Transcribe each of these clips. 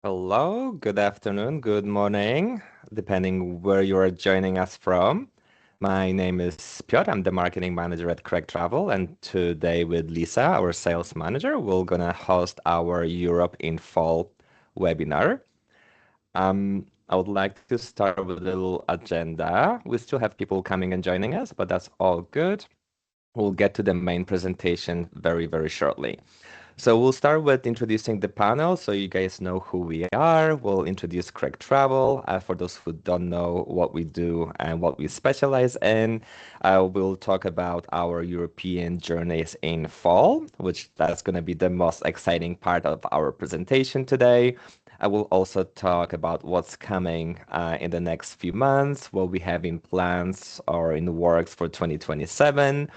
Hello, good afternoon, good morning, depending where you are joining us from. My name is Piotr. I'm the marketing manager at Craig Travel, and today with Lisa, our sales manager, we're gonna host our Europe in Fall webinar. I would like to start with a little agenda. We still have people coming and joining us, but that's all good. We'll get to the main presentation very, very shortly. So we'll start with introducing the panel so you guys know who we are. We'll introduce Craig Travel for those who don't know what we do and what we specialize in. We'll talk about our European journeys in fall, which that's going to be the most exciting part of our presentation today. I will also talk about what's coming in the next few months, what we have in plans or in the works for 2027.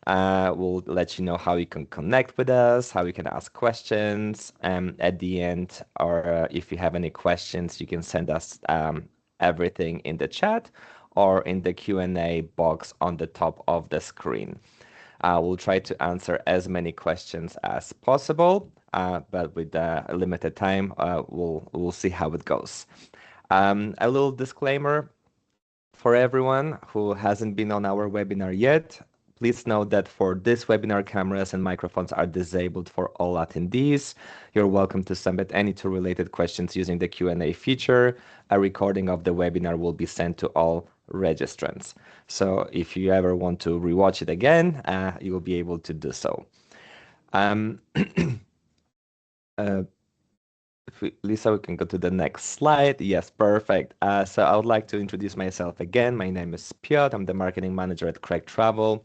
We'll let you know how you can connect with us, how you can ask questions at the end, or if you have any questions, you can send us everything in the chat or in the Q&A box on the top of the screen. We'll try to answer as many questions as possible, but with a limited time, we'll see how it goes. A little disclaimer for everyone who hasn't been on our webinar yet. Please note that for this webinar, cameras and microphones are disabled for all attendees. You're welcome to submit any two related questions using the Q&A feature. A recording of the webinar will be sent to all registrants. So if you ever want to rewatch it again, you will be able to do so. Lisa, we can go to the next slide. Yes, perfect. So I would like to introduce myself again. My name is Piotr. I'm the marketing manager at Craig Travel.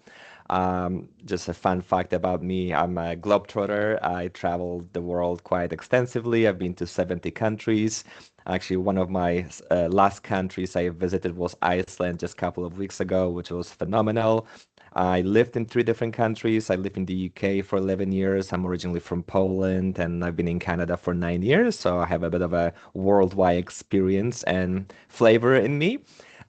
Just a fun fact about me, I'm a globetrotter. I travel the world quite extensively. I've been to 70 countries. Actually, one of my last countries I visited was Iceland just a couple of weeks ago, which was phenomenal. I lived in 3 different countries. I lived in the UK for 11 years. I'm originally from Poland, and I've been in Canada for 9 years. So I have a bit of a worldwide experience and flavor in me.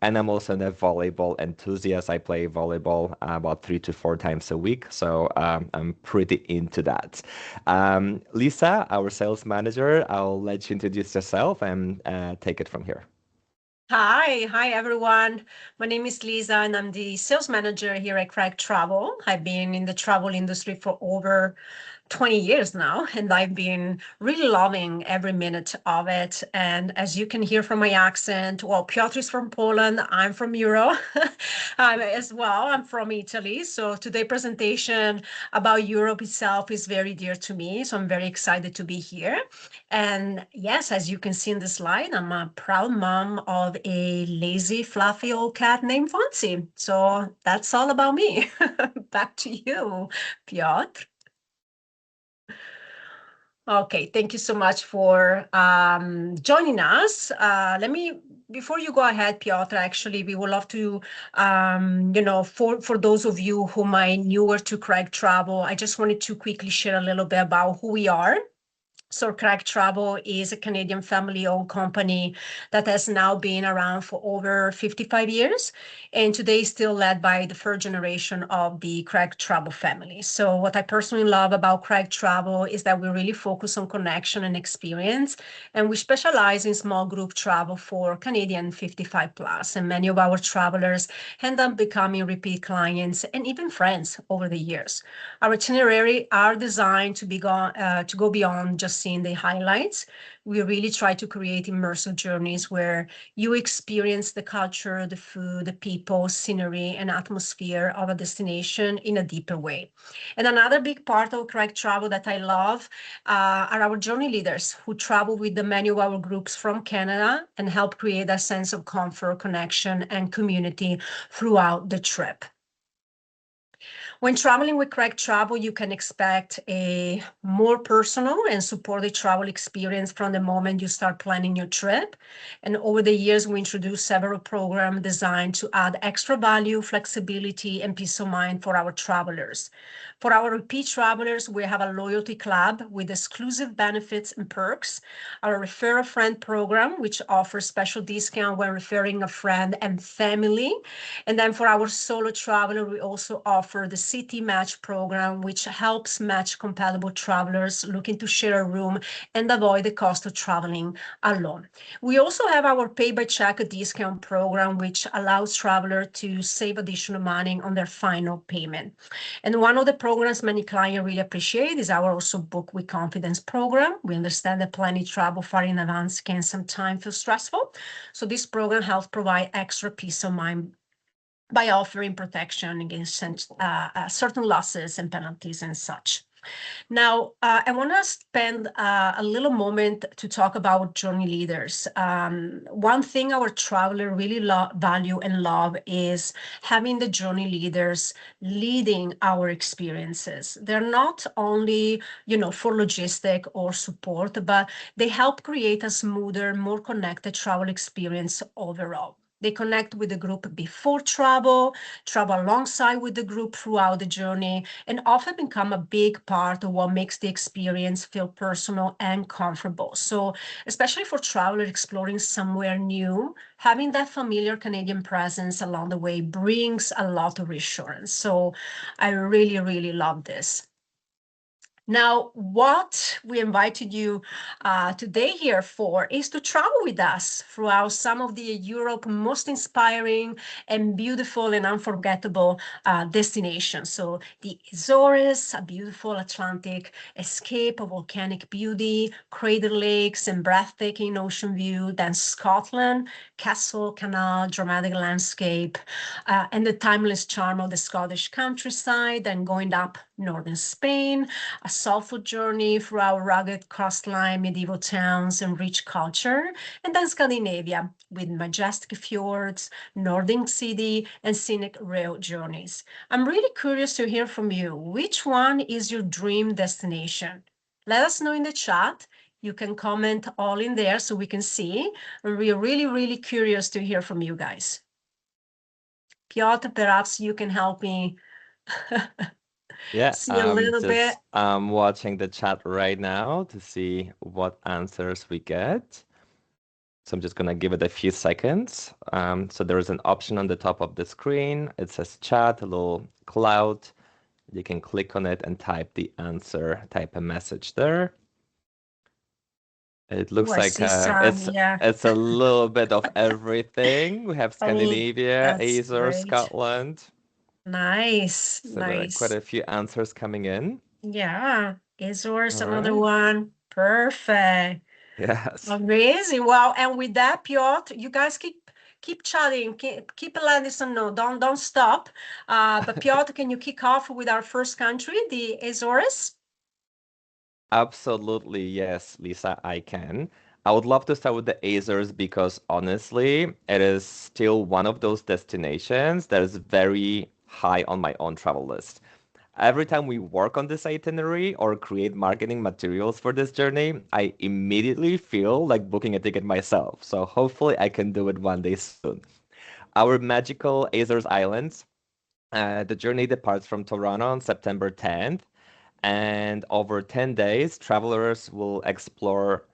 And I'm also a volleyball enthusiast. I play volleyball about 3 to 4 times a week. So I'm pretty into that. Lisa, our sales manager, I'll let you introduce yourself and take it from here. Hi everyone. My name is Lisa and I'm the sales manager here at Craig Travel. I've been in the travel industry for over 20 years now, and I've been really loving every minute of it. And as you can hear from my accent, well, Piotr is from Poland, I'm from Europe as well. I'm from Italy. So today's presentation about Europe itself is very dear to me. So I'm very excited to be here. And yes, as you can see in the slide, I'm a proud mom of a lazy, fluffy old cat named Fonzie. So that's all about me. Back to you, Piotr. Okay, thank you so much for joining us. Before you go ahead, Piotr, actually, we would love to, for those of you who might newer to Craig Travel, I just wanted to quickly share a little bit about who we are. So Craig Travel is a Canadian family-owned company that has now been around for over 55 years, and today is still led by the third generation of the Craig Travel family. So what I personally love about Craig Travel is that we really focus on connection and experience, and we specialize in small group travel for Canadian 55 plus, and many of our travelers end up becoming repeat clients and even friends over the years. Our itinerary are designed to go beyond just seeing the highlights. We really try to create immersive journeys where you experience the culture, the food, the people, scenery, and atmosphere of a destination in a deeper way. And another big part of Craig Travel that I love are our journey leaders who travel with the many of our groups from Canada and help create a sense of comfort, connection, and community throughout the trip. When traveling with Craig Travel, you can expect a more personal and supportive travel experience from the moment you start planning your trip. And over the years, we introduced several programs designed to add extra value, flexibility, and peace of mind for our travelers. For our repeat travelers, we have a loyalty club with exclusive benefits and perks, our Refer a Friend program, which offers special discount when referring a friend and family. And then for our solo traveler, we also offer the city match program, which helps match compatible travelers looking to share a room and avoid the cost of traveling alone. We also have our pay by check discount program, which allows travelers to save additional money on their final payment. And one of the programs many clients really appreciate is our also Book with Confidence program. We understand that planning travel far in advance can sometimes feel stressful. So this program helps provide extra peace of mind by offering protection against certain losses and penalties and such. Now, I want to spend a little moment to talk about journey leaders. One thing our traveler really value and love is having the journey leaders leading our experiences. They're not only, for logistic or support, but they help create a smoother, more connected travel experience overall. They connect with the group before travel alongside with the group throughout the journey, and often become a big part of what makes the experience feel personal and comfortable. So, especially for travelers exploring somewhere new, having that familiar Canadian presence along the way brings a lot of reassurance. So, I really, really love this. Now, what we invited you today here for is to travel with us throughout some of the Europe most inspiring and beautiful and unforgettable destinations. So the Azores, a beautiful Atlantic escape of volcanic beauty, crater lakes and breathtaking ocean view. Then Scotland, castle, canal, dramatic landscape, and the timeless charm of the Scottish countryside. Then going up northern Spain, a soulful journey through our rugged coastline, medieval towns, and rich culture, and then Scandinavia with majestic fjords, northern city, and scenic rail journeys. I'm really curious to hear from you. Which one is your dream destination? Let us know in the chat. You can comment all in there so we can see. We're really, really curious to hear from you guys. Piotr, perhaps you can help me Yeah, see a I'm little bit. just watching the chat right now to see what answers we get. So I'm just gonna give it a few seconds. So there is an option on the top of the screen. It says chat, a little cloud. You can click on it and type the answer, type a message there. It looks Oh, I like see some, yeah. it's a little bit of everything. We have Oh, Scandinavia, that's Azores, great. Scotland. Nice, So there are quite nice. a few answers coming in. Yeah, Azores, All another right. one. Perfect. Yes. Amazing. Well, and with that, Piotr, you guys keep chatting, keep letting us know. Don't stop. But Piotr, can you kick off with our first country, the Azores? Absolutely, yes, Lisa, I can. I would love to start with the Azores because honestly, it is still one of those destinations that is very high on my own travel list. Every time we work on this itinerary or create marketing materials for this journey, I immediately feel like booking a ticket myself. So hopefully I can do it one day soon. Our magical Azores Islands, the journey departs from Toronto on September 10th, and over 10 days, travelers will explore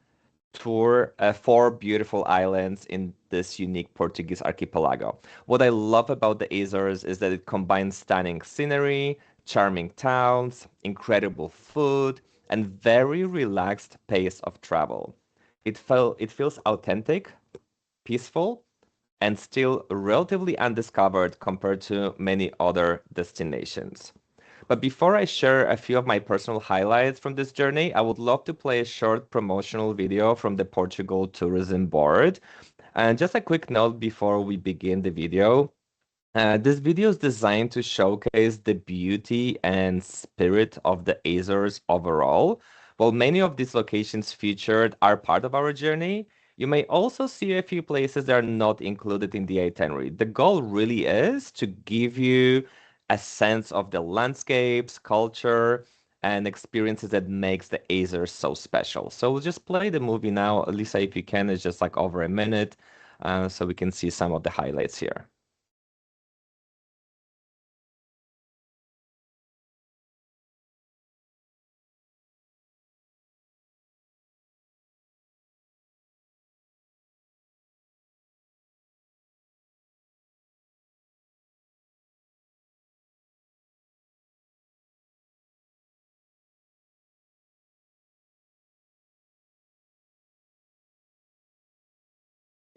tour four beautiful islands in this unique Portuguese archipelago. What I love about the Azores is that it combines stunning scenery, charming towns, incredible food, and very relaxed pace of travel. It feels authentic, peaceful, and still relatively undiscovered compared to many other destinations. But before I share a few of my personal highlights from this journey, I would love to play a short promotional video from the Portugal Tourism Board. And just a quick note before we begin the video. This video is designed to showcase the beauty and spirit of the Azores overall. While many of these locations featured are part of our journey, you may also see a few places that are not included in the itinerary. The goal really is to give you a sense of the landscapes, culture, and experiences that makes the Azores so special. So we'll just play the movie now. Lisa, if you can, it's just like over a minute, so we can see some of the highlights here.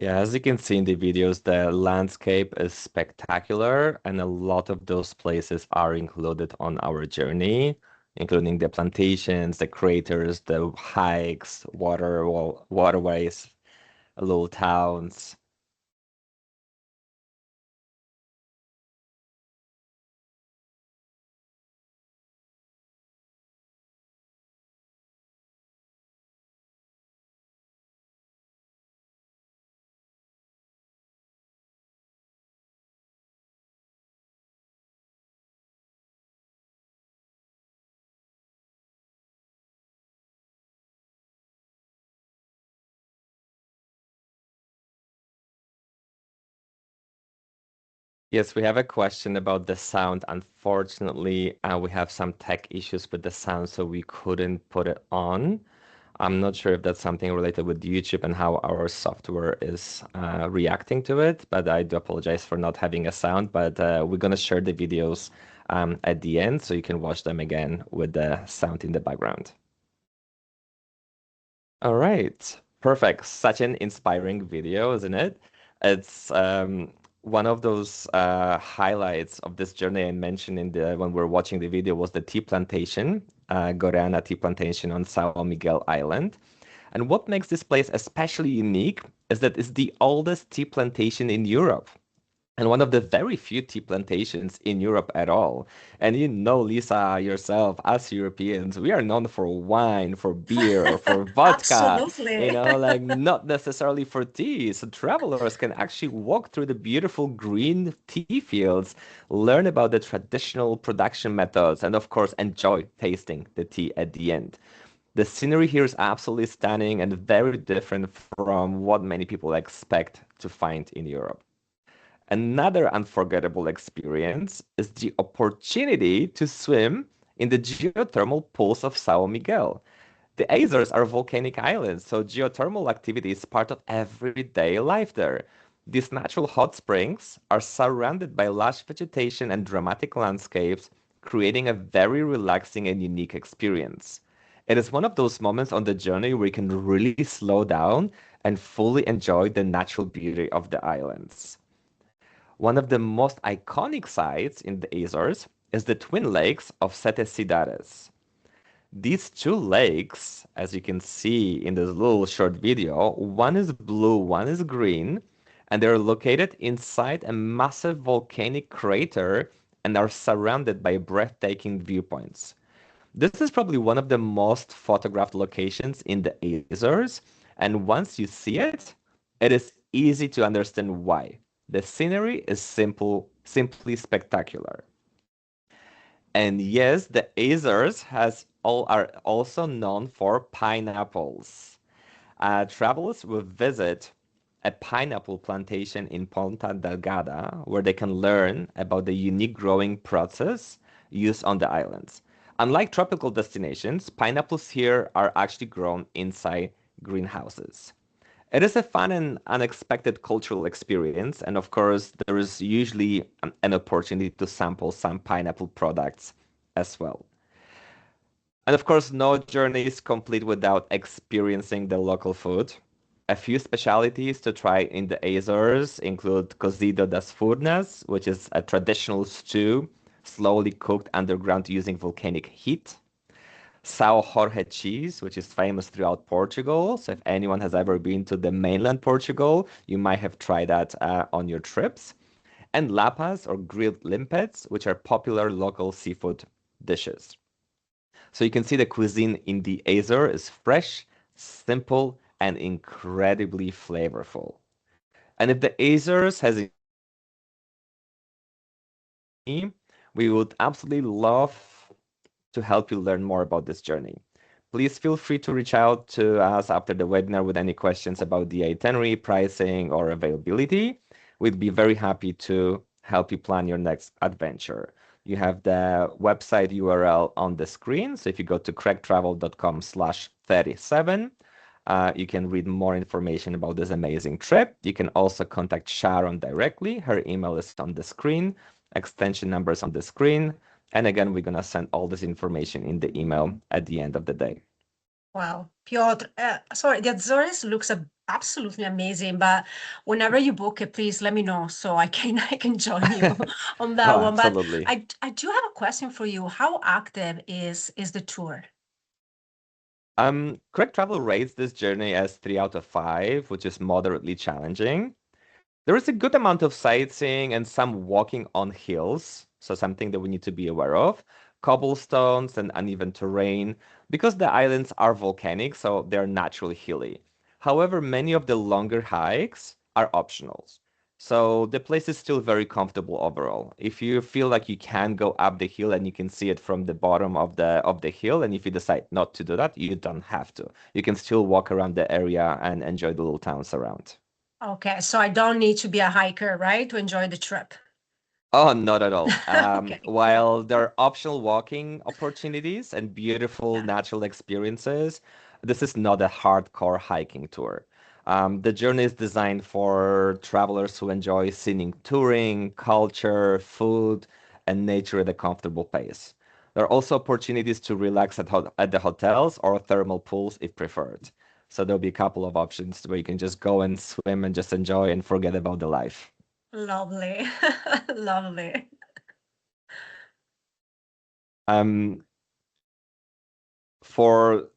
Yeah, as you can see in the videos, the landscape is spectacular, and a lot of those places are included on our journey, including the plantations, the craters, the hikes, waterways, little towns. Yes, we have a question about the sound. Unfortunately, we have some tech issues with the sound, so we couldn't put it on. I'm not sure if that's something related with YouTube and how our software is reacting to it, but I do apologize for not having a sound. But we're going to share the videos at the end so you can watch them again with the sound in the background. All right, perfect. Such an inspiring video, isn't it? It's one of those highlights of this journey I mentioned in the when we were watching the video was the tea plantation, Gorana tea plantation on São Miguel Island. And what makes this place especially unique is that it's the oldest tea plantation in Europe and one of the very few tea plantations in Europe at all. And you know, Lisa, yourself, us Europeans, we are known for wine, for beer, or for vodka, Absolutely. like not necessarily for tea. So travelers can actually walk through the beautiful green tea fields, learn about the traditional production methods, and of course, enjoy tasting the tea at the end. The scenery here is absolutely stunning and very different from what many people expect to find in Europe. Another unforgettable experience is the opportunity to swim in the geothermal pools of São Miguel. The Azores are volcanic islands, so geothermal activity is part of everyday life there. These natural hot springs are surrounded by lush vegetation and dramatic landscapes, creating a very relaxing and unique experience. It is one of those moments on the journey where you can really slow down and fully enjoy the natural beauty of the islands. One of the most iconic sites in the Azores is the twin lakes of Sete Cidades. These two lakes, as you can see in this little short video, one is blue, one is green, and they're located inside a massive volcanic crater and are surrounded by breathtaking viewpoints. This is probably one of the most photographed locations in the Azores, and once you see it, it is easy to understand why. The scenery is simply spectacular. And yes, the Azores are also known for pineapples. Travelers will visit a pineapple plantation in Ponta Delgada, where they can learn about the unique growing process used on the islands. Unlike tropical destinations, pineapples here are actually grown inside greenhouses. It is a fun and unexpected cultural experience, and of course, there is usually an opportunity to sample some pineapple products as well. And of course, no journey is complete without experiencing the local food. A few specialities to try in the Azores include cozido das furnas, which is a traditional stew slowly cooked underground using volcanic heat. São Jorge cheese, which is famous throughout Portugal. So if anyone has ever been to the mainland Portugal, you might have tried that on your trips. And lapas or grilled limpets, which are popular local seafood dishes. So you can see the cuisine in the Azores is fresh, simple, and incredibly flavorful. And if the Azores has any, we would absolutely love to help you learn more about this journey. Please feel free to reach out to us after the webinar with any questions about the itinerary, pricing, or availability. We'd be very happy to help you plan your next adventure. You have the website URL on the screen. So if you go to craigtravel.com/37, you can read more information about this amazing trip. You can also contact Sharon directly. Her email is on the screen, extension numbers on the screen. And again, we're going to send all this information in the email at the end of the day. Wow, Piotr, sorry, the Azores looks absolutely amazing. But whenever you book it, please let me know so I can I can join you on Oh, that one. But absolutely. I do have a question for you. How active is the tour? Correct Travel rates this journey as 3 out of 5, which is moderately challenging. There is a good amount of sightseeing and some walking on hills, so something that we need to be aware of. Cobblestones and uneven terrain, because the islands are volcanic, so they're naturally hilly. However, many of the longer hikes are optionals. So the place is still very comfortable overall. If you feel like you can go up the hill and you can see it from the bottom of the hill, and if you decide not to do that, you don't have to. You can still walk around the area and enjoy the little towns around. Okay, so I don't need to be a hiker, right, to enjoy the trip. Oh, not at all. Okay, yeah, While there are optional walking opportunities and beautiful yeah. natural experiences, this is not a hardcore hiking tour. The journey is designed for travelers who enjoy scenic touring, culture, food, and nature at a comfortable pace. There are also opportunities to relax at the hotels or thermal pools if preferred. So there'll be a couple of options where you can just go and swim and just enjoy and forget about the life. Lovely, lovely. Um, For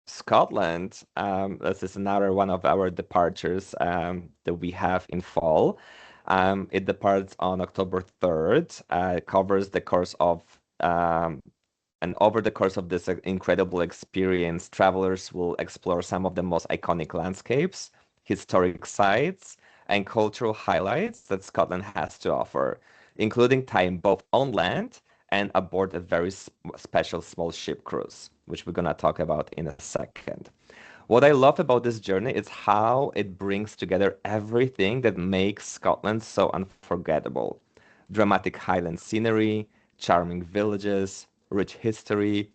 Scotland, this is another one of our departures that we have in fall. It departs on October 3rd. It covers the course of, and over the course of this incredible experience, travelers will explore some of the most iconic landscapes, historic sites, and cultural highlights that Scotland has to offer, including time both on land and aboard a very special small ship cruise, which we're going to talk about in a second. What I love about this journey is how it brings together everything that makes Scotland so unforgettable. Dramatic Highland scenery, charming villages, rich history,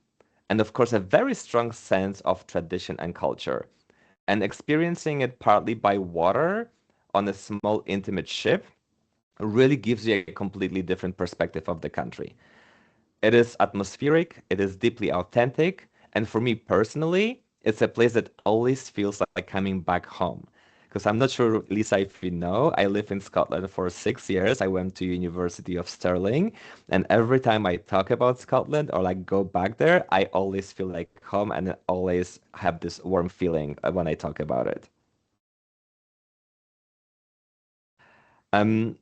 and of course, a very strong sense of tradition and culture. And experiencing it partly by water on a small, intimate ship really gives you a completely different perspective of the country. It is atmospheric, it is deeply authentic, and for me personally, it's a place that always feels like coming back home. Because I'm not sure, Lisa, if you know, I lived in Scotland for 6 years. I went to University of Stirling, and every time I talk about Scotland or like go back there, I always feel like home and I always have this warm feeling when I talk about it. Um,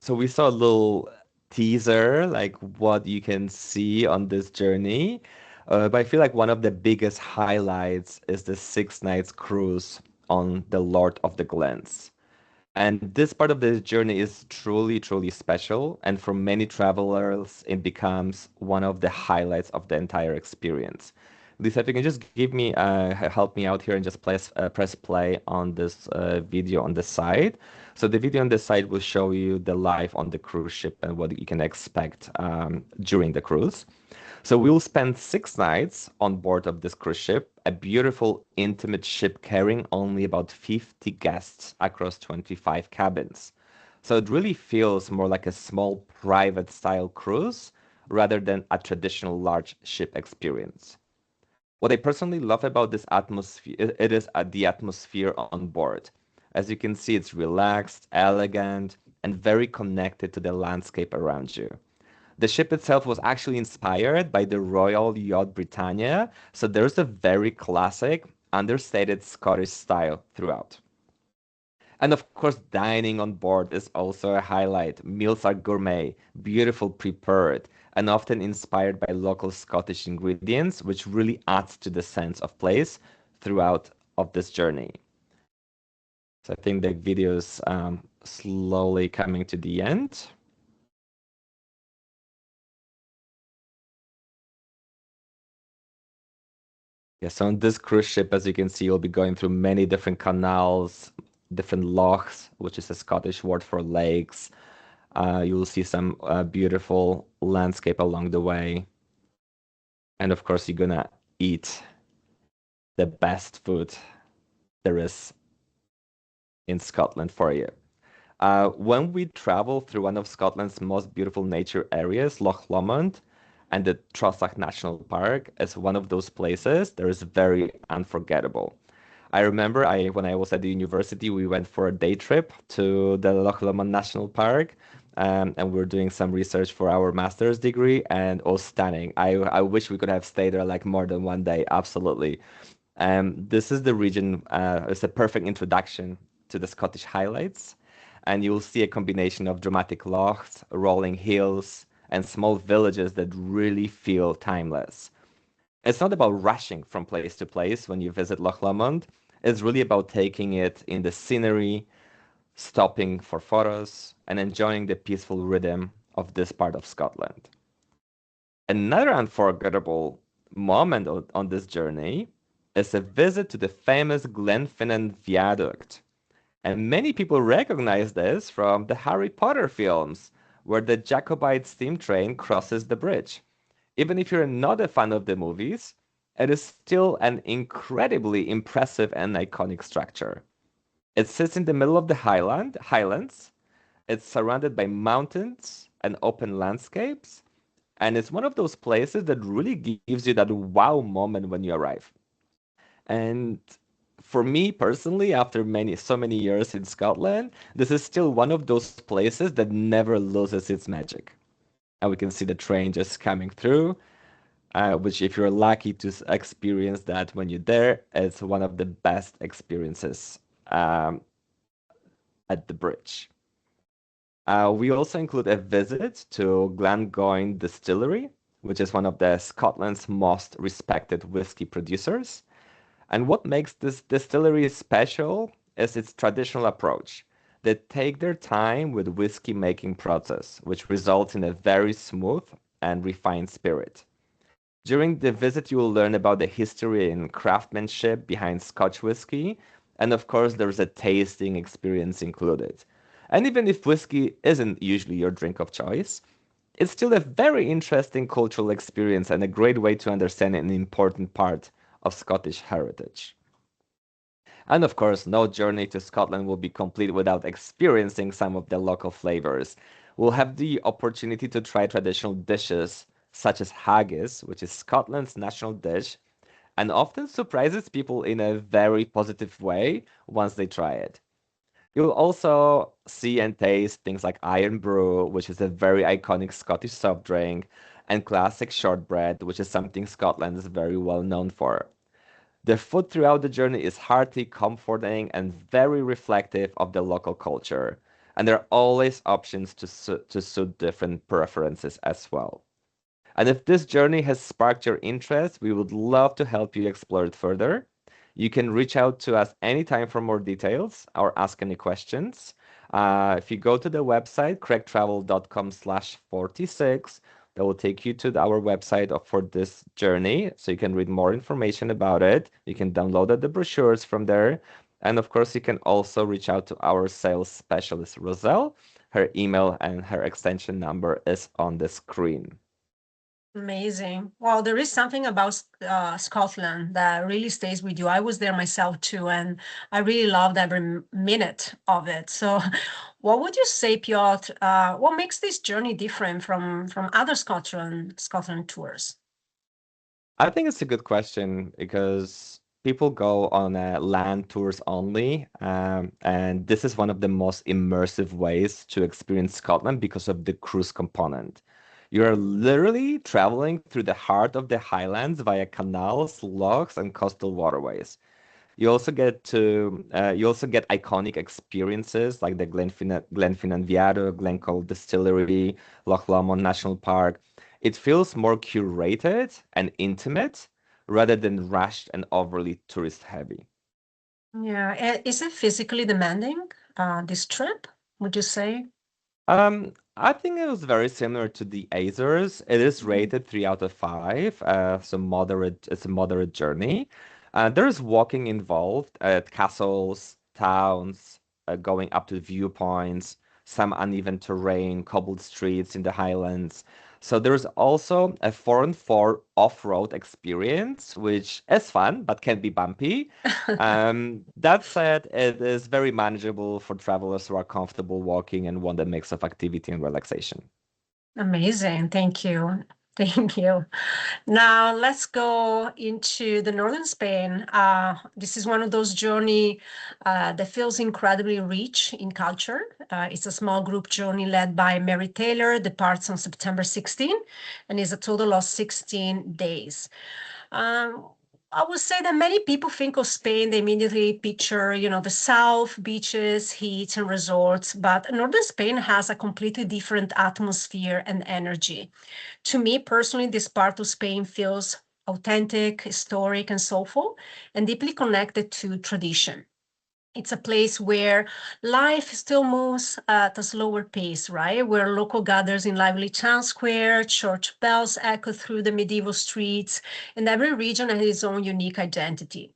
So we saw a little teaser, like what you can see on this journey. But I feel like one of the biggest highlights is the 6 nights cruise on the Lord of the Glens. And this part of the journey is truly, truly special. And for many travelers, it becomes one of the highlights of the entire experience. Lisa, if you can just give me, help me out here and just press play on this video on the side. So the video on the side will show you the life on the cruise ship and what you can expect during the cruise. So we will spend 6 nights on board of this cruise ship, a beautiful, intimate ship carrying only about 50 guests across 25 cabins. So it really feels more like a small private style cruise rather than a traditional large ship experience. What I personally love about this atmosphere, it is the atmosphere on board. As you can see, it's relaxed, elegant, and very connected to the landscape around you. The ship itself was actually inspired by the Royal Yacht Britannia, so there's a very classic, understated Scottish style throughout. And of course, dining on board is also a highlight. Meals are gourmet, beautiful prepared, and often inspired by local Scottish ingredients, which really adds to the sense of place throughout of this journey. So I think the video is slowly coming to the end. Yeah, so on this cruise ship, as you can see, you'll be going through many different canals, different lochs, which is a Scottish word for lakes. You will see some beautiful landscape along the way. And of course, you're gonna eat the best food there is in Scotland for you. When we travel through one of Scotland's most beautiful nature areas, Loch Lomond, and the Trosach National Park is one of those places that is very unforgettable. I remember when I was at the university, we went for a day trip to the Loch Lomond National Park, and we were doing some research for our master's degree, and it was stunning. I wish we could have stayed there like more than one day. Absolutely. This is the region. It's a perfect introduction to the Scottish highlights, and you'll see a combination of dramatic lochs, rolling hills, and small villages that really feel timeless. It's not about rushing from place to place when you visit Loch Lomond. It's really about taking it in the scenery, stopping for photos, and enjoying the peaceful rhythm of this part of Scotland. Another unforgettable moment on this journey is a visit to the famous Glenfinnan Viaduct. And many people recognize this from the Harry Potter films, where the Jacobite steam train crosses the bridge. Even if you're not a fan of the movies, it is still an incredibly impressive and iconic structure. It sits in the middle of the highlands. It's surrounded by mountains and open landscapes, and it's one of those places that really gives you that wow moment when you arrive. And for me personally, after so many years in Scotland, this is still one of those places that never loses its magic. And we can see the train just coming through, which if you're lucky to experience that when you're there, it's one of the best experiences um, at the bridge. We also include a visit to Glengoyne Distillery, which is one of the Scotland's most respected whiskey producers. And what makes this distillery special is its traditional approach. They take their time with whiskey making process, which results in a very smooth and refined spirit. During the visit, you will learn about the history and craftsmanship behind Scotch whiskey, and of course, there's a tasting experience included. And even if whiskey isn't usually your drink of choice, it's still a very interesting cultural experience and a great way to understand an important part of Scottish heritage. And of course, no journey to Scotland will be complete without experiencing some of the local flavors. We'll have the opportunity to try traditional dishes such as haggis, which is Scotland's national dish, and often surprises people in a very positive way once they try it. You'll also see and taste things like Iron Brew, which is a very iconic Scottish soft drink, and classic shortbread, which is something Scotland is very well known for. The food throughout the journey is hearty, comforting, and very reflective of the local culture. And there are always options to suit different preferences as well. And if this journey has sparked your interest, we would love to help you explore it further. You can reach out to us anytime for more details or ask any questions. If you go to the website, craigtravel.com/46, that will take you to our website for this journey, so you can read more information about it. You can download the brochures from there. And of course, you can also reach out to our sales specialist, Roselle. Her email and her extension number is on the screen. Amazing. Well, there is something about Scotland that really stays with you. I was there myself too, and I really loved every minute of it. So, what would you say, Piotr? What makes this journey different from other Scotland tours? I think it's a good question because people go on land tours only, and this is one of the most immersive ways to experience Scotland because of the cruise component. You're literally traveling through the heart of the Highlands via canals, lochs, and coastal waterways. You also get iconic experiences like the Glenfinnan Viaduct, Glencoe Distillery, Loch Lomond National Park. It feels more curated and intimate rather than rushed and overly tourist heavy. Yeah, is it physically demanding, this trip, would you say? I think it was very similar to the Azores. It is Mhm. rated 3 out of 5, so moderate. It's a moderate journey. There's walking involved at castles, towns, going up to viewpoints, some uneven terrain, cobbled streets in the highlands. So there's also a 4-on-4 off-road experience, which is fun but can be bumpy. That said, it is very manageable for travelers who are comfortable walking and want a mix of activity and relaxation. Amazing. Thank you. Thank you. Now let's go into the northern Spain. This is one of those journey that feels incredibly rich in culture. It's a small group journey led by Mary Taylor, departs on September 16, and is a total of 16 days. Um, I would say that many people think of Spain, they immediately picture, the south, beaches, heat, and resorts. But northern Spain has a completely different atmosphere and energy. To me personally, this part of Spain feels authentic, historic, and soulful, and deeply connected to tradition. It's a place where life still moves at a slower pace, right? Where local gathers in lively town square, church bells echo through the medieval streets, and every region has its own unique identity.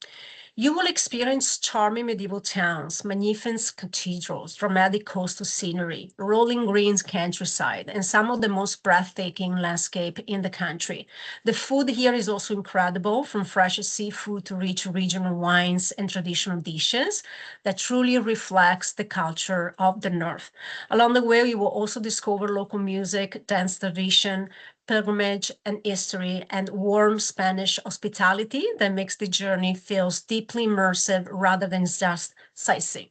You will experience charming medieval towns, magnificent cathedrals, dramatic coastal scenery, rolling greens countryside, and some of the most breathtaking landscape in the country. The food here is also incredible, from fresh seafood to rich regional wines and traditional dishes that truly reflects the culture of the North. Along the way, you will also discover local music, dance tradition, pilgrimage and history, and warm Spanish hospitality that makes the journey feels deeply immersive rather than just sightseeing.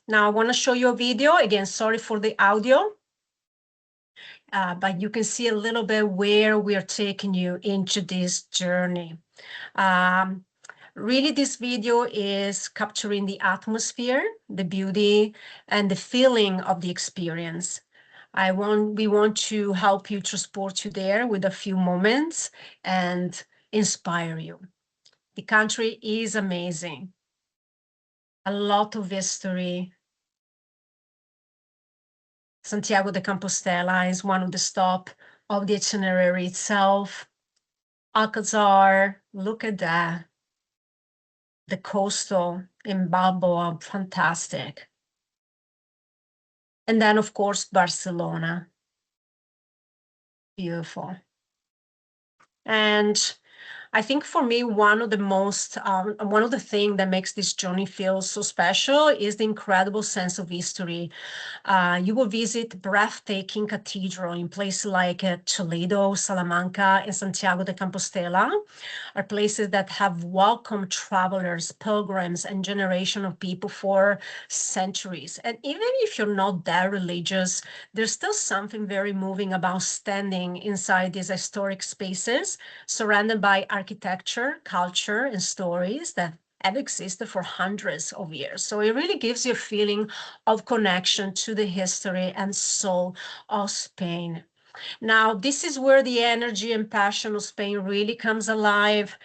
Now I want to show you a video. Again, sorry for the audio, but you can see a little bit where we are taking you into this journey. Um, Really, this video is capturing the atmosphere, the beauty, and the feeling of the experience. We want to help you transport you there with a few moments and inspire you. The country is amazing. A lot of history. Santiago de Compostela is one of the stop of the itinerary itself. Alcazar, look at that. The coastal in Balboa, fantastic. And then, of course, Barcelona, beautiful. And I think for me, one of the things that makes this journey feel so special is the incredible sense of history. You will visit breathtaking cathedral in places like Toledo, Salamanca, and Santiago de Compostela, are places that have welcomed travelers, pilgrims, and generation of people for centuries. And even if you're not that religious, there's still something very moving about standing inside these historic spaces, surrounded by architecture, culture, and stories that have existed for hundreds of years. So it really gives you a feeling of connection to the history and soul of Spain. Now, this is where the energy and passion of Spain really comes alive.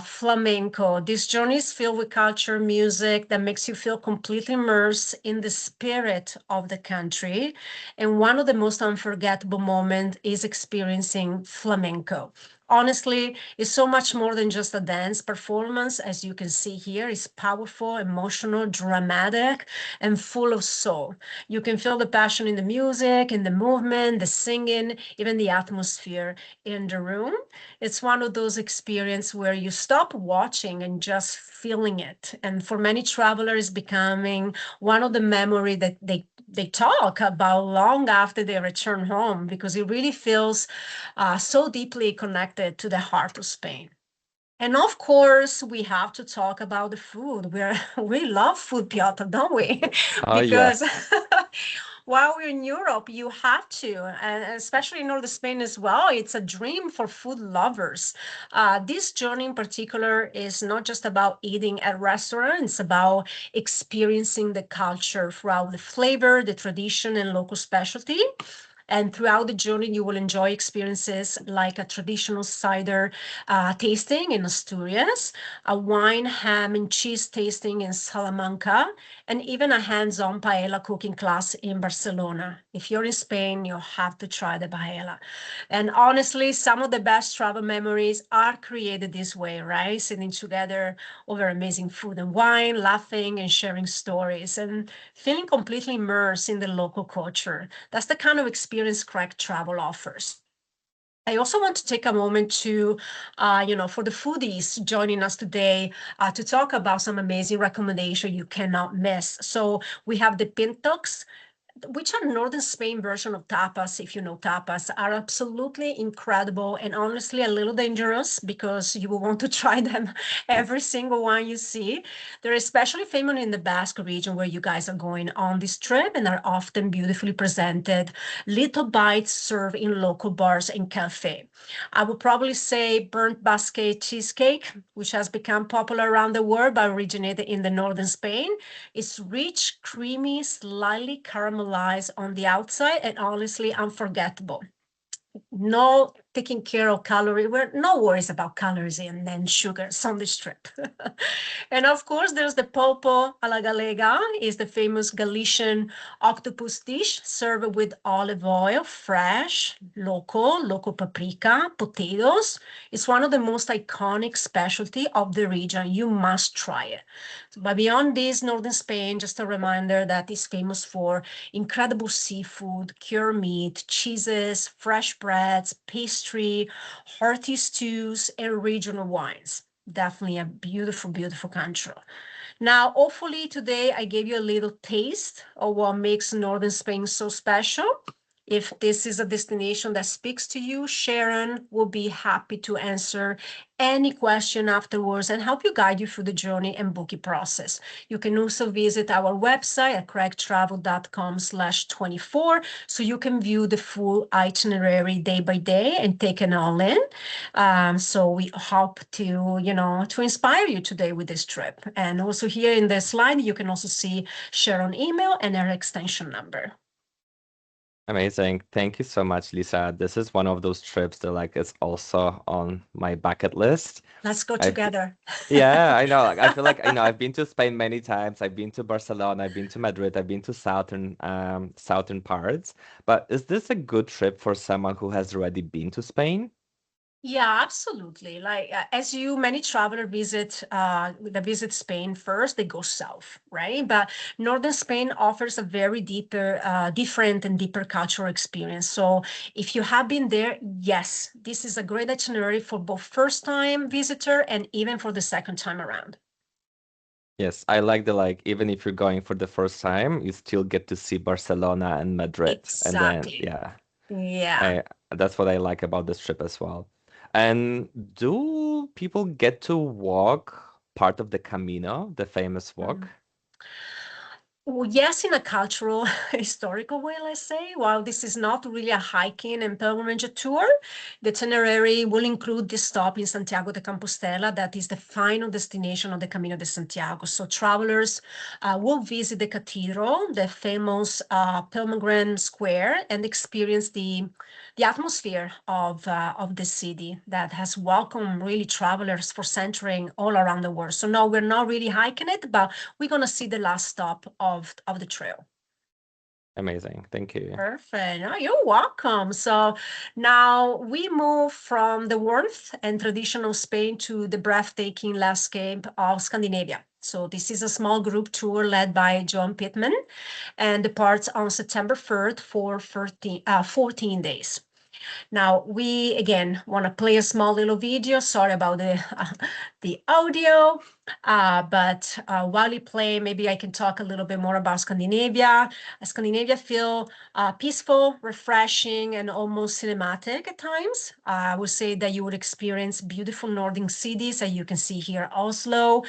Flamenco. This journey is filled with culture, music that makes you feel completely immersed in the spirit of the country. And one of the most unforgettable moments is experiencing flamenco. Honestly, it's so much more than just a dance performance. As you can see here, it's powerful, emotional, dramatic, and full of soul. You can feel the passion in the music, in the movement, the singing, even the atmosphere in the room. It's one of those experiences where you stop watching and just feeling it. And for many travelers, becoming one of the memory that they talk about long after they return home, because it really feels so deeply connected to the heart of Spain. And of course, we have to talk about the food. We love food, Piotr, don't we? Oh, Because yes. while we're in Europe, you have to, and especially in Northern Spain as well. It's a dream for food lovers. This journey in particular is not just about eating at restaurants, it's about experiencing the culture throughout the flavor, the tradition, and local specialty. And throughout the journey, you will enjoy experiences like a traditional cider tasting in Asturias, a wine, ham, and cheese tasting in Salamanca, and even a hands-on paella cooking class in Barcelona. If you're in Spain, you have to try the paella. And honestly, some of the best travel memories are created this way, right? Sitting together over amazing food and wine, laughing and sharing stories, and feeling completely immersed in the local culture. That's the kind of experience Crack Travel offers. I also want to take a moment to, for the foodies joining us today, to talk about some amazing recommendation you cannot miss. So we have the Pintox which are northern Spain version of tapas, if you know tapas, are absolutely incredible and honestly a little dangerous because you will want to try them every single one you see. They're especially famous in the Basque region where you guys are going on this trip and are often beautifully presented, little bites served in local bars and cafe. I would probably say burnt basque cheesecake, which has become popular around the world but originated in the northern Spain. It's rich, creamy, slightly caramelized on the outside, and honestly unforgettable. No taking care of calorie. We're no worries about calories and then sugars on this trip. And of course, there's the polpo alla galega, is the famous Galician octopus dish served with olive oil, fresh, local paprika, potatoes. It's one of the most iconic specialty of the region. You must try it. But beyond this, northern Spain, just a reminder that is famous for incredible seafood, cured meat, cheeses, fresh breads, pastry, hearty stews, and regional wines. Definitely a beautiful, beautiful country. Now, hopefully today I gave you a little taste of what makes northern Spain so special. If this is a destination that speaks to you, Sharon will be happy to answer any question afterwards and help you guide you through the journey and booking process. You can also visit our website at craigtravel.com/24 so you can view the full itinerary day by day and take it all in. So we hope to inspire you today with this trip. And also here in the slide, you can also see Sharon email and her extension number. Amazing. Thank you so much, Lisa. This is one of those trips that like is also on my bucket list. Let's go I've together. Yeah, I know. Like I feel like I've been to Spain many times. I've been to Barcelona, I've been to Madrid, I've been to southern parts. But is this a good trip for someone who has already been to Spain? Yeah, absolutely. Like as you, many traveler visit Spain first, they go south, right? But northern Spain offers a very different and deeper cultural experience. So if you have been there, yes, this is a great itinerary for both first time visitor and even for the second time around. Yes, I like the like even if you're going for the first time, you still get to see Barcelona and Madrid. And then Exactly. yeah, Yeah. I that's what I like about this trip as well. And do people get to walk part of the Camino, the famous walk? Well, yes, in a cultural, historical way, let's say. While this is not really a hiking and pilgrimage tour, the itinerary will include this stop in Santiago de Compostela, that is the final destination of the Camino de Santiago. So travelers will visit the cathedral, the famous pilgrim square, and experience the atmosphere of the city that has welcomed really travelers for centuries all around the world. So no, we're not really hiking it, but we're going to see the last stop of the trail. Amazing. Thank you. Perfect. No, you're welcome. So now we move from the warmth and traditional Spain to the breathtaking landscape of Scandinavia. So this is a small group tour led by John Pittman and departs on September 3rd for 14 days. Now, we again want to play a small little video. Sorry about the audio, but while you play, maybe I can talk a little bit more about Scandinavia. Scandinavia feel peaceful, refreshing, and almost cinematic at times. I would say that you would experience beautiful northern cities, as you can see here, Oslo,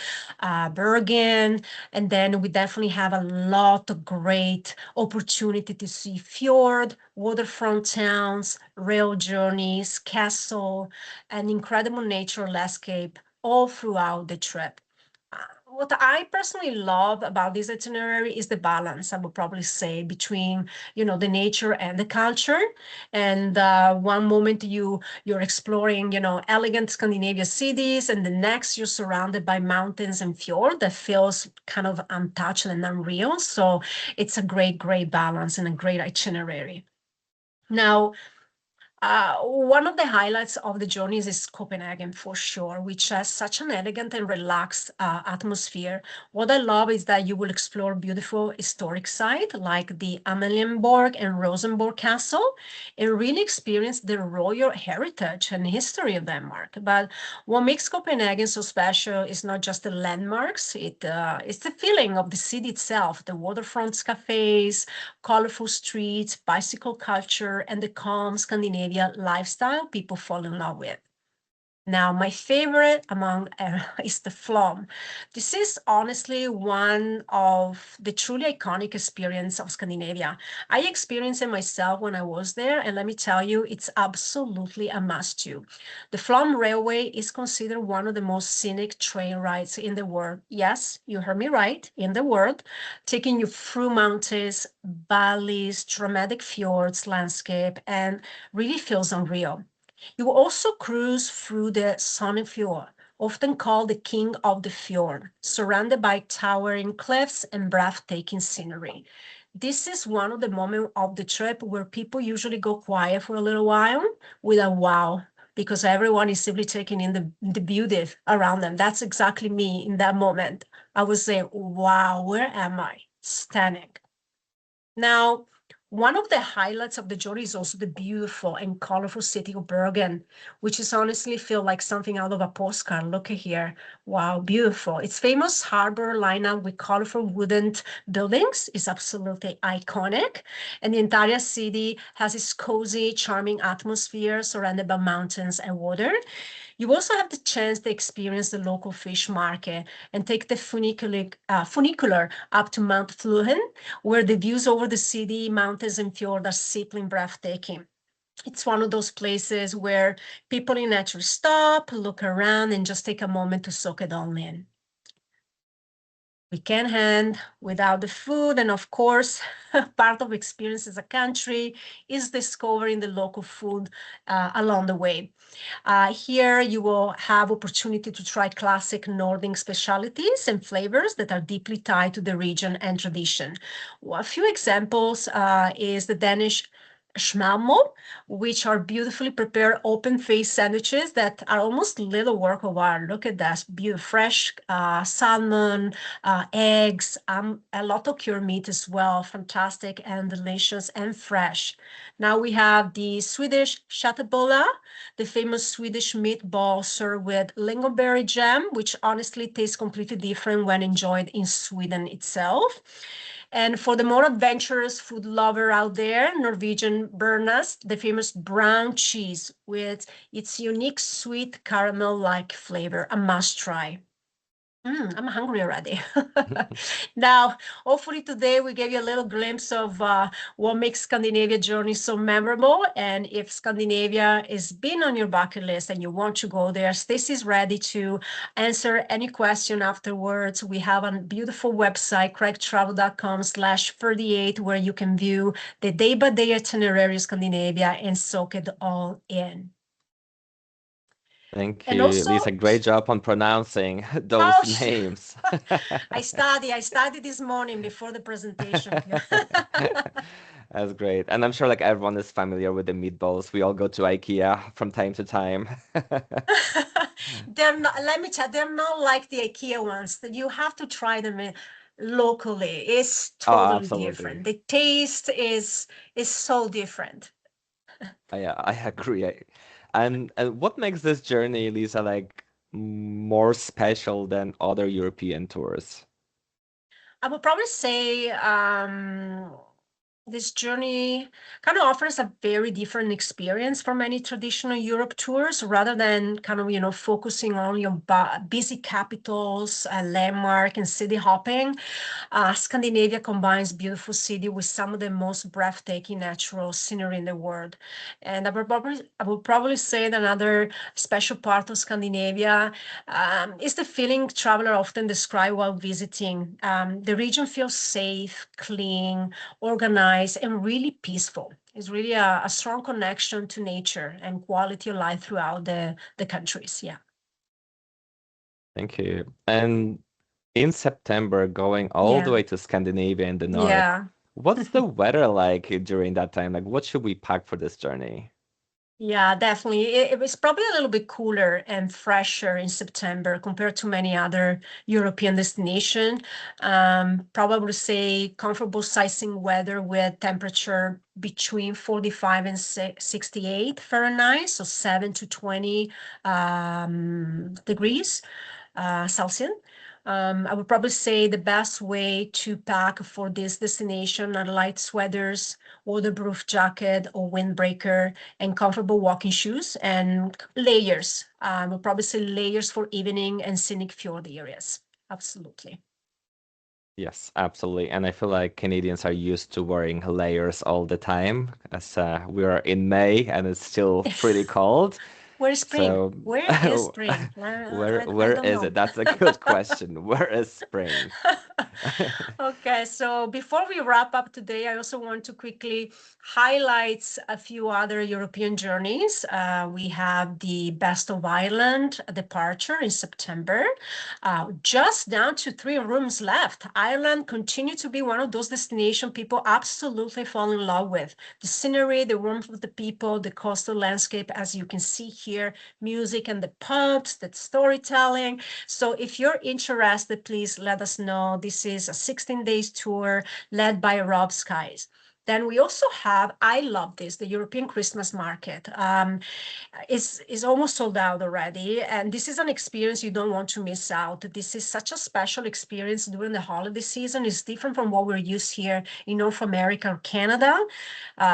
Bergen, and then we definitely have a lot of great opportunity to see fjord, waterfront towns, rail journeys, castle, and incredible nature landscape all throughout the trip. What I personally love about this itinerary is the balance, I would probably say, between, the nature and the culture. And one moment you're exploring, elegant Scandinavia cities, and the next you're surrounded by mountains and fjord that feels kind of untouched and unreal. So it's a great, great balance and a great itinerary. Now, One of the highlights of the journey is Copenhagen for sure, which has such an elegant and relaxed atmosphere. What I love is that you will explore beautiful historic sites like the Amalienborg and Rosenborg Castle and really experience the royal heritage and history of Denmark. But what makes Copenhagen so special is not just the landmarks, it's the feeling of the city itself, the waterfront cafes, colorful streets, bicycle culture, and the calm Scandinavia lifestyle people fall in love with. Now, my favorite among is the Flom. This is honestly one of the truly iconic experience of Scandinavia. I experienced it myself when I was there, and let me tell you, it's absolutely a must do. The Flom Railway is considered one of the most scenic train rides in the world. Yes, you heard me right, in the world, taking you through mountains, valleys, dramatic fjords, landscape, and really feels unreal. You also cruise through the Sonnefjord, often called the King of the Fjord, surrounded by towering cliffs and breathtaking scenery. This is one of the moments of the trip where people usually go quiet for a little while with a wow, because everyone is simply taking in the beauty around them. That's exactly me in that moment. I was saying, wow, where am I? Stunning. Now, one of the highlights of the journey is also the beautiful and colorful city of Bergen, which is honestly feel like something out of a postcard. Look at here. Wow, beautiful. Its famous harbor lineup with colorful wooden buildings is absolutely iconic. And the entire city has its cozy, charming atmosphere surrounded by mountains and water. You also have the chance to experience the local fish market and take the funicular up to Mount Fluhen, where the views over the city, mountains, and fjord are simply breathtaking. It's one of those places where people in nature stop, look around, and just take a moment to soak it all in. We can't hand without the food, and of course, part of experience as a country is discovering the local food along the way. Here you will have opportunity to try classic Nordic specialties and flavors that are deeply tied to the region and tradition. Well, a few examples is the Danish schmalmo, which are beautifully prepared open-faced sandwiches that are almost little work of art. Look at that, beautiful fresh salmon, eggs, a lot of cured meat as well, fantastic and delicious and fresh. Now we have the Swedish köttbullar, the famous Swedish meatball served with lingonberry jam, which honestly tastes completely different when enjoyed in Sweden itself. And for the more adventurous food lover out there, Norwegian Bernas, the famous brown cheese with its unique sweet caramel-like flavor, a must try. I'm hungry already. Now, hopefully today we gave you a little glimpse of what makes Scandinavia journey so memorable. And if Scandinavia is been on your bucket list and you want to go there, Stacey's ready to answer any question afterwards. We have a beautiful website, craigtravel.com/38, where you can view the day-by-day itinerary of Scandinavia and soak it all in. Thank And you, also, Lisa. Great job on pronouncing oh, those names. I studied this morning before the presentation. That's great. And I'm sure like everyone is familiar with the meatballs. We all go to IKEA from time to time. They're not, let me tell you, they're not like the IKEA ones. That you have to try them locally. It's Oh, totally absolutely. different. The taste is so different. I agree. And what makes this journey, Lisa, like more special than other European tours? I would probably say this journey kind of offers a very different experience from many traditional Europe tours rather than kind of, focusing on your busy capitals, landmark and city hopping. Scandinavia combines beautiful city with some of the most breathtaking natural scenery in the world. And I would probably say that another special part of Scandinavia is the feeling travelers often describe while visiting. The region feels safe, clean, organized, and really peaceful. It's really a strong connection to nature and quality of life throughout the countries. Yeah. Thank you. And in September, going all the Yeah. way to Scandinavia in the north, Yeah. what's the weather like during that time? Like, what should we pack for this journey? Yeah, definitely. It was probably a little bit cooler and fresher in September compared to many other European destination. Probably say comfortable sizing weather with temperature between 45 and 68 Fahrenheit, so 7 to 20 degrees Celsius. I would probably say the best way to pack for this destination are light sweaters, waterproof jacket or windbreaker, and comfortable walking shoes and layers. We'll probably say layers for evening and scenic fjord areas. Absolutely. Yes, absolutely. And I feel like Canadians are used to wearing layers all the time, as we are in May and it's still pretty cold. Where is spring? So, Where is spring? I where don't is it? know. That's a good question. Where is spring? Okay, so before we wrap up today, I also want to quickly highlight a few other European journeys. We have the Best of Ireland departure in September, just down to 3 rooms left. Ireland continues to be one of those destinations people absolutely fall in love with. The scenery, the warmth of the people, the coastal landscape, as you can see here, music and the pubs, the storytelling. So if you're interested, please let us know. This is a 16 days tour led by Rob Skies. Then we also have, I love this, the European Christmas market. Is almost sold out already. And this is an experience you don't want to miss out. This is such a special experience during the holiday season. It's different from what we're used here in North America or Canada.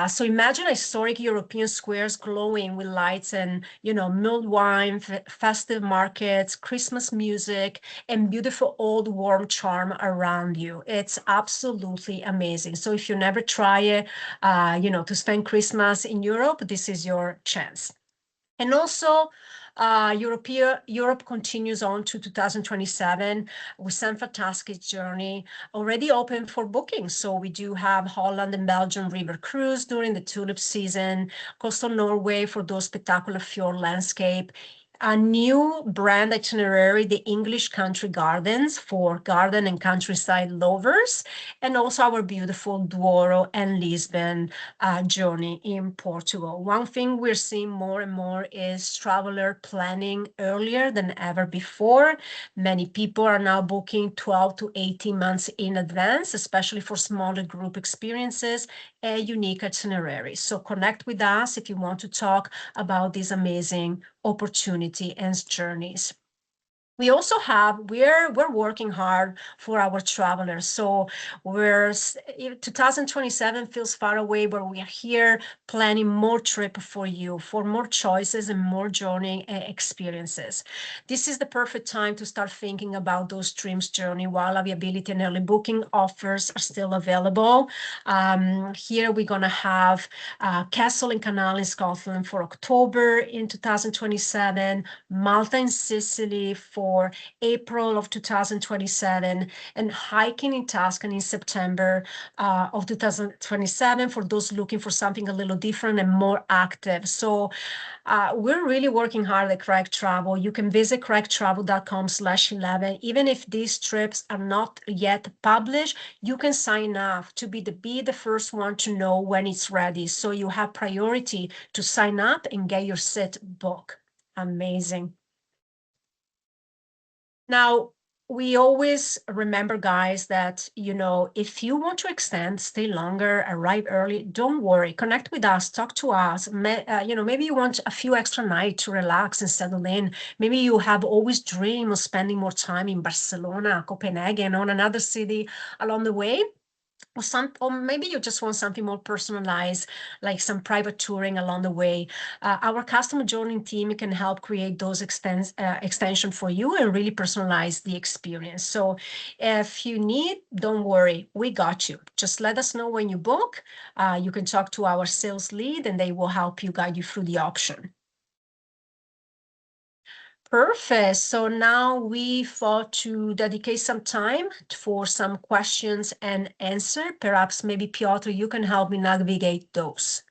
So imagine historic European squares glowing with lights and, mulled wine, festive markets, Christmas music, and beautiful old warm charm around you. It's absolutely amazing. So if you never try it, to spend Christmas in Europe, this is your chance. And also, Europe continues on to 2027 with some fantastic journey already open for booking. So we do have Holland and Belgium river cruise during the tulip season, coastal Norway for those spectacular fjord landscape, a new brand itinerary, the English Country Gardens for garden and countryside lovers, and also our beautiful Douro and Lisbon journey in Portugal. One thing we're seeing more and more is traveler planning earlier than ever before. Many people are now booking 12 to 18 months in advance, especially for smaller group experiences and unique itineraries. So connect with us if you want to talk about these amazing opportunity and journeys. We also have we're working hard for our travelers, so 2027 feels far away, but we are here planning more trip for you, for more choices and more journey experiences. This is the perfect time to start thinking about those dreams journey while availability and early booking offers are still available. Here we're going to have Castle and Canal in Scotland for October in 2027, Malta and Sicily for April of 2027, and hiking in Tuscany in September of 2027 for those looking for something a little different and more active. So we're really working hard at Craig Travel. You can visit craigtravel.com/11. Even if these trips are not yet published, you can sign up to be the first one to know when it's ready. So you have priority to sign up and get your seat booked. Amazing. Now, we always remember, guys, that, if you want to extend, stay longer, arrive early, don't worry. Connect with us, talk to us. Maybe you want a few extra nights to relax and settle in. Maybe you have always dreamed of spending more time in Barcelona, Copenhagen, or another city along the way. Or maybe you just want something more personalized, like some private touring along the way. Our customer journey team can help create those extension for you and really personalize the experience. So if you need, don't worry, we got you. Just let us know when you book. You can talk to our sales lead and they will help you, guide you through the option. Perfect. So now we thought to dedicate some time for some questions and answer. Perhaps maybe Piotr, you can help me navigate those.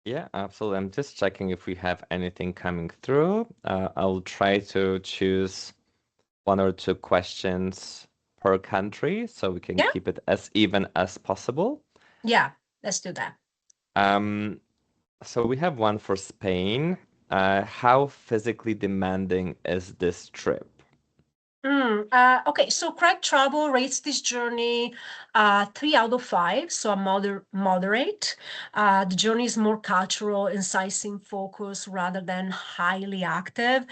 Yeah, absolutely. I'm just checking if we have anything coming through. I'll try to choose one or two questions per country so we can Yeah, keep it as even as possible. yeah, let's do that. Um, So we have one for Spain. How physically demanding is this trip? Okay, so Craig Travel rates this journey 3 out of 5, so a moderate. The journey is more cultural and sightseeing focused rather than highly active.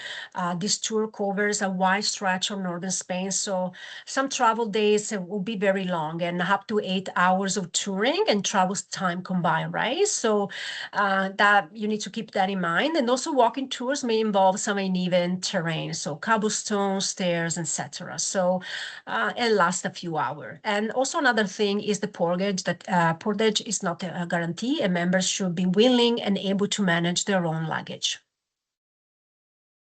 This tour covers a wide stretch of northern Spain, so some travel days will be very long and up to 8 hours of touring and travel time combined, right? So that you need to keep that in mind. And also walking tours may involve some uneven terrain, so cobblestone, stairs, etc. So it lasts a few hours. And also another thing is the portage. That portage is not a guarantee, and members should be willing and able to manage their own luggage.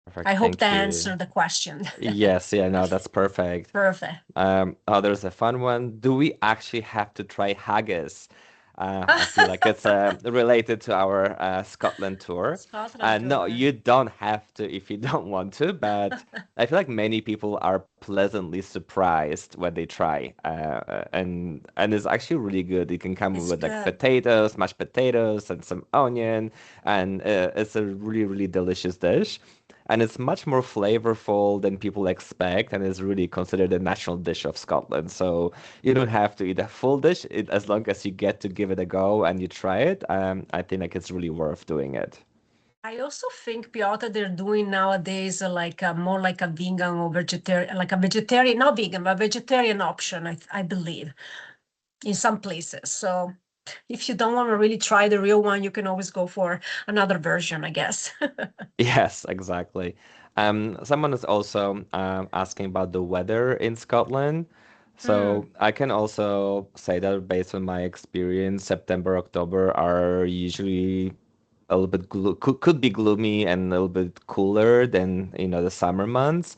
I Perfect. hope Thank that you. answered the question. Yes, yeah, no, that's perfect. Perfect. Oh, there's a fun one. Do we actually have to try haggis? I feel like it's related to our Scotland tour. Scotland No, tour. you don't have to if you don't want to, but I feel like many people are pleasantly surprised when they try, and it's actually really good. It can come It's with like good. potatoes, mashed potatoes, and some onion, and it's a really, really delicious dish. And it's much more flavorful than people expect, and is really considered a national dish of Scotland. So you don't have to eat a full dish as long as you get to give it a go and you try it. I think like it's really worth doing it. I also think, Piotr, they're doing nowadays like more like a vegan or vegetarian, like a vegetarian, not vegan, but vegetarian option, I believe, in some places. So if you don't want to really try the real one, you can always go for another version, I guess. Yes, exactly. Someone is also asking about the weather in Scotland. So Hmm. I can also say that based on my experience, September, October are usually a little bit could be gloomy and a little bit cooler than the summer months.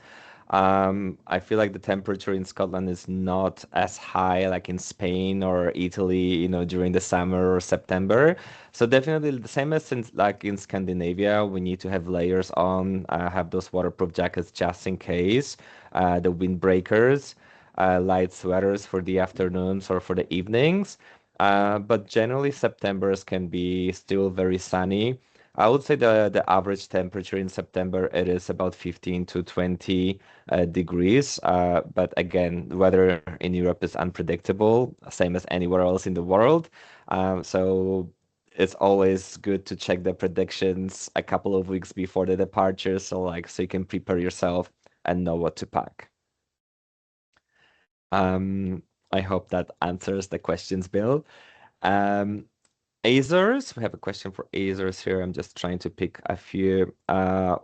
I feel like the temperature in Scotland is not as high like in Spain or Italy, during the summer or September. So definitely the same as in like in Scandinavia, we need to have layers on, have those waterproof jackets just in case, the windbreakers, light sweaters for the afternoons or for the evenings. But generally, September's can be still very sunny. I would say the average temperature in September it is about 15 to 20 degrees. But again, weather in Europe is unpredictable, same as anywhere else in the world. So it's always good to check the predictions a couple of weeks before the departure, so you can prepare yourself and know what to pack. Um, I hope that answers the questions, Bill. Um, Azores, we have a question for Azores here. I'm just trying to pick a few.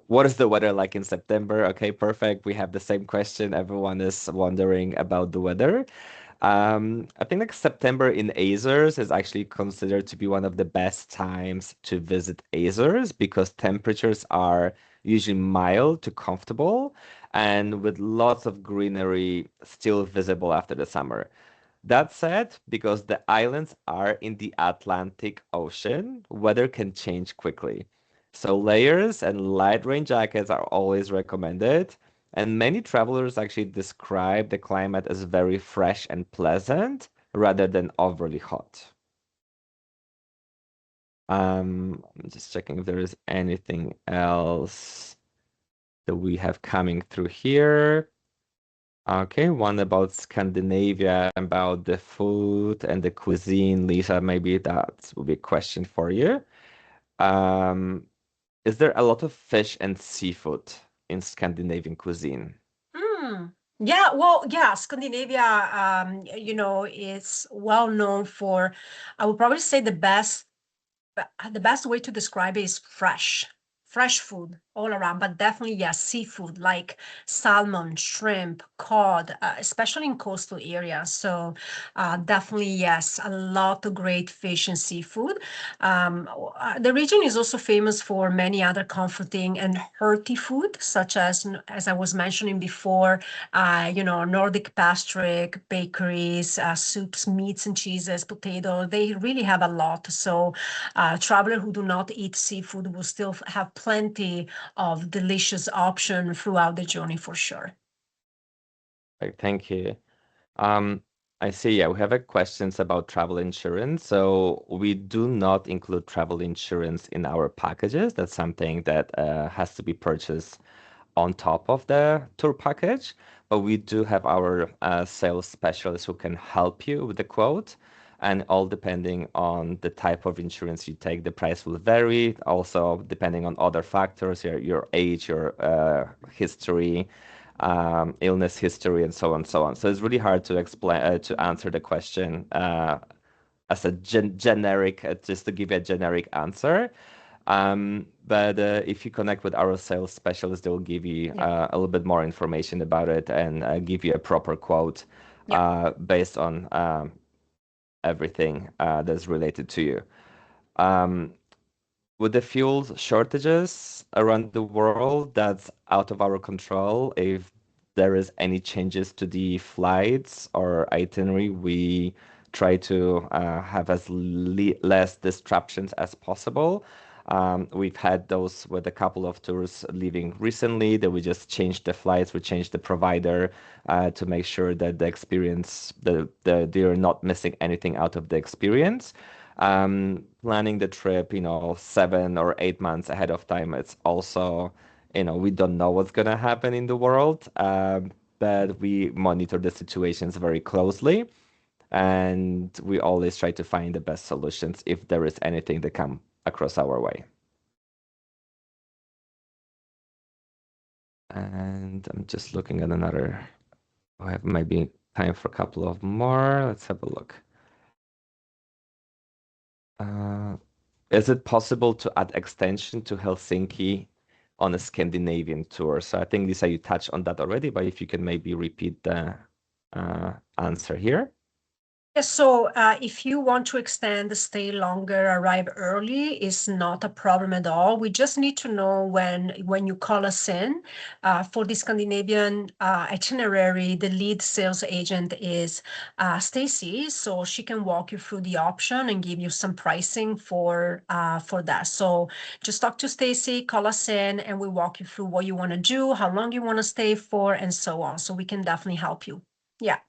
What is the weather like in September? Okay, perfect. We have the same question. Everyone is wondering about the weather. I think like September in Azores is actually considered to be one of the best times to visit Azores because temperatures are usually mild to comfortable and with lots of greenery still visible after the summer. That said, because the islands are in the Atlantic Ocean, weather can change quickly. So layers and light rain jackets are always recommended. And many travelers actually describe the climate as very fresh and pleasant rather than overly hot. I'm just checking if there is anything else that we have coming through here. Okay, one about Scandinavia, about the food and the cuisine. Lisa, maybe that will be a question for you. Um, is there a lot of fish and seafood in Scandinavian cuisine? Hmm. Yeah, well, yeah, Scandinavia, is well known for, I would probably say the best way to describe it is fresh food all around, but definitely, yes, seafood like salmon, shrimp, cod, especially in coastal areas. So definitely, yes, a lot of great fish and seafood. The region is also famous for many other comforting and hearty food, such as I was mentioning before, Nordic pastry, bakeries, soups, meats and cheeses, potato. They really have a lot. So travelers who do not eat seafood will still have plenty of delicious option throughout the journey for sure. Thank you. Um, I see. Yeah, we have a questions about travel insurance. So we do not include travel insurance in our packages. That's something that has to be purchased on top of the tour package. But we do have our sales specialists who can help you with the quote. And all depending on the type of insurance you take, the price will vary. Also, depending on other factors, your age, your history, illness history, and so on, so on. So it's really hard to explain to answer the question as a generic, just to give you a generic answer. But if you connect with our sales specialist, they'll give you Yeah. a little bit more information about it and give you a proper quote Yeah. based on everything that's related to you. Um, with the fuel shortages around the world, that's out of our control. If there is any changes to the flights or itinerary, we try to have as less disruptions as possible. We've had those with a couple of tours leaving recently that we just changed the flights, we changed the provider to make sure that the experience, they're not missing anything out of the experience. Planning the trip, 7 or 8 months ahead of time, it's also, we don't know what's gonna happen in the world, but we monitor the situations very closely, and we always try to find the best solutions if there is anything that come across our way. And I'm just looking at another. I have maybe time for a couple of more. Let's have a look. Is it possible to add extension to Helsinki on a Scandinavian tour? So I think, Lisa, you touched on that already, but if you can maybe repeat the answer here. Yes, so if you want to extend the stay longer, arrive early is not a problem at all. We just need to know when you call us in. For the Scandinavian itinerary, the lead sales agent is Stacy, so she can walk you through the option and give you some pricing for that. So just talk to Stacy, call us in, and we walk you through what you want to do, how long you want to stay for, and so on. So we can definitely help you. Yeah.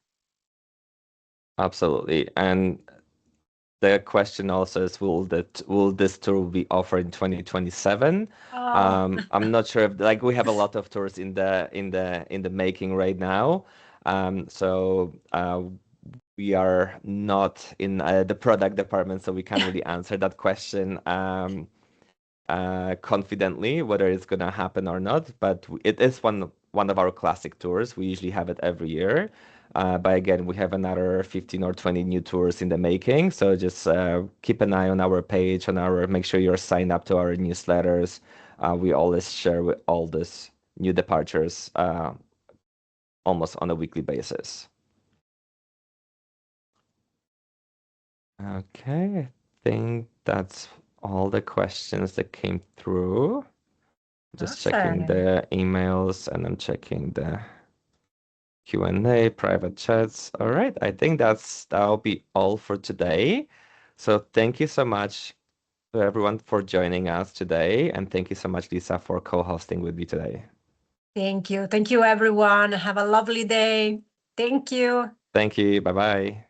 Absolutely. And the question also is, will this tour be offered in 2027? Oh. I'm not sure if, like, we have a lot of tours in the making right now. So we are not in the product department, so we can't really answer that question confidently whether it's gonna happen or not. But it is one of our classic tours. We usually have it every year. But again, we have another 15 or 20 new tours in the making. So just keep an eye on our page, make sure you're signed up to our newsletters. We always share with all these new departures almost on a weekly basis. Okay, I think that's all the questions that came through. Just checking Perfect. the emails, and I'm checking the Q&A, private chats. All right, I think that'll be all for today. So thank you so much to everyone for joining us today, and thank you so much, Lisa, for co-hosting with me today. Thank you. Thank you, everyone. Have a lovely day. Thank you. Thank you. Bye-bye.